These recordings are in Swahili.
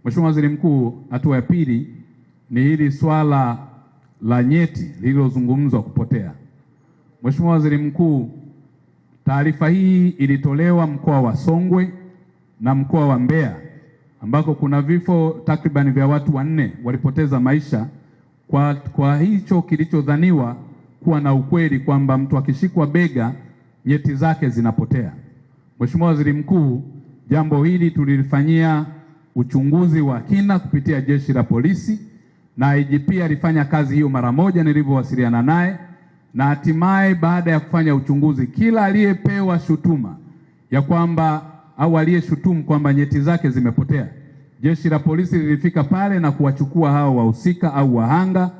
Mheshimiwa Waziri Mkuu, hatua ya pili ni hili swala la nyeti lililozungumzwa kupotea. Mheshimiwa Waziri Mkuu, taarifa hii ilitolewa mkoa wa Songwe na mkoa wa Mbeya ambako kuna vifo takribani vya watu 4 walipoteza maisha kwa hicho kilichodhaniwa kuwa na ukweli kwamba mtu akishikwa bega nyeti zake zinapotea. Mheshimiwa Waziri Mkuu, jambo hili tulilifanyia uchunguzi wa kina kupitia Jeshi la Polisi na IGP alifanya kazi hiyo mara moja nilivyowasiliana naye, na hatimaye baada ya kufanya uchunguzi, kila aliyepewa shutuma ya kwamba au aliyeshutumu kwamba nyeti zake zimepotea, Jeshi la Polisi lilifika pale na kuwachukua hao wahusika au wahanga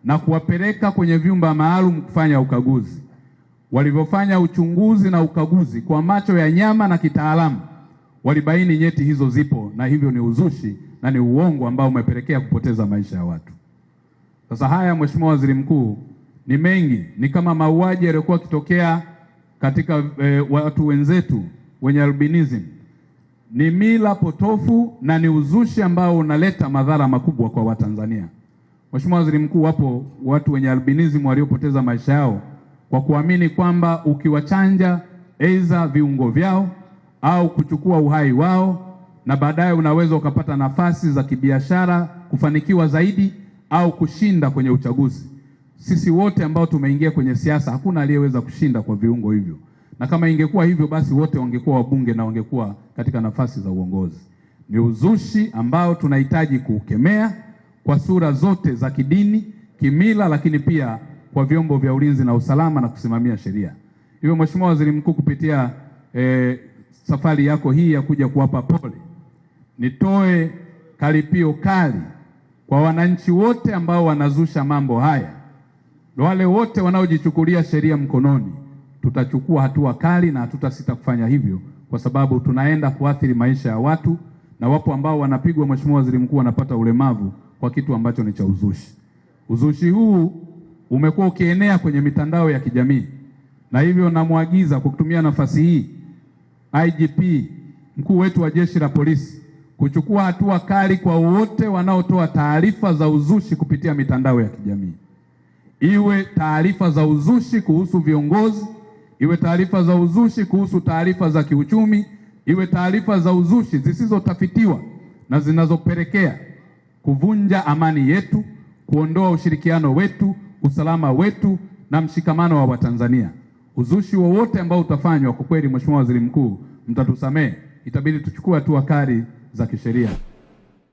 na kuwapeleka kwenye vyumba maalum kufanya ukaguzi. Walivyofanya uchunguzi na ukaguzi kwa macho ya nyama na kitaalamu, walibaini nyeti hizo zipo, na hivyo ni uzushi na ni uongo ambao umepelekea kupoteza maisha ya watu. Sasa haya, Mheshimiwa Waziri Mkuu, ni mengi, ni kama mauaji yaliyokuwa kitokea katika watu wenzetu wenye albinism. Ni mila potofu na ni uzushi ambao unaleta madhara makubwa kwa Watanzania. Mheshimiwa Waziri Mkuu, wapo watu wenye albinism waliopoteza maisha yao kwa kuamini kwamba ukiwachanja aidha viungo vyao au kuchukua uhai wao, na baadaye unaweza ukapata nafasi za kibiashara, kufanikiwa zaidi au kushinda kwenye uchaguzi. Sisi wote ambao tumeingia kwenye siasa, hakuna aliyeweza kushinda kwa viungo hivyo, na kama ingekuwa hivyo basi wote wangekuwa wabunge na wangekuwa katika nafasi za uongozi. Ni uzushi ambao tunahitaji kuukemea kwa sura zote za kidini, kimila, lakini pia kwa vyombo vya ulinzi na usalama na kusimamia sheria. Hivyo Mheshimiwa Waziri Mkuu, kupitia safari yako hii ya kuja kuwapa pole, nitoe karipio kali kwa wananchi wote ambao wanazusha mambo haya. Wale wote wanaojichukulia sheria mkononi, tutachukua hatua kali na hatutasita kufanya hivyo, kwa sababu tunaenda kuathiri maisha ya watu, na wapo ambao wanapigwa, Mheshimiwa Waziri Mkuu, wanapata ulemavu kwa kitu ambacho ni cha uzushi. Uzushi huu umekuwa ukienea kwenye mitandao ya kijamii, na hivyo namwagiza kwa kutumia nafasi hii IGP, mkuu wetu wa Jeshi la Polisi, kuchukua hatua kali kwa wote wanaotoa taarifa za uzushi kupitia mitandao ya kijamii. Iwe taarifa za uzushi kuhusu viongozi, iwe taarifa za uzushi kuhusu taarifa za kiuchumi, iwe taarifa za uzushi zisizotafitiwa na zinazopelekea kuvunja amani yetu, kuondoa ushirikiano wetu, usalama wetu na mshikamano wa Watanzania. Uzushi wowote ambao utafanywa, kwa kweli Mheshimiwa Waziri Mkuu, mtatusamehe, itabidi tuchukue hatua kali za kisheria.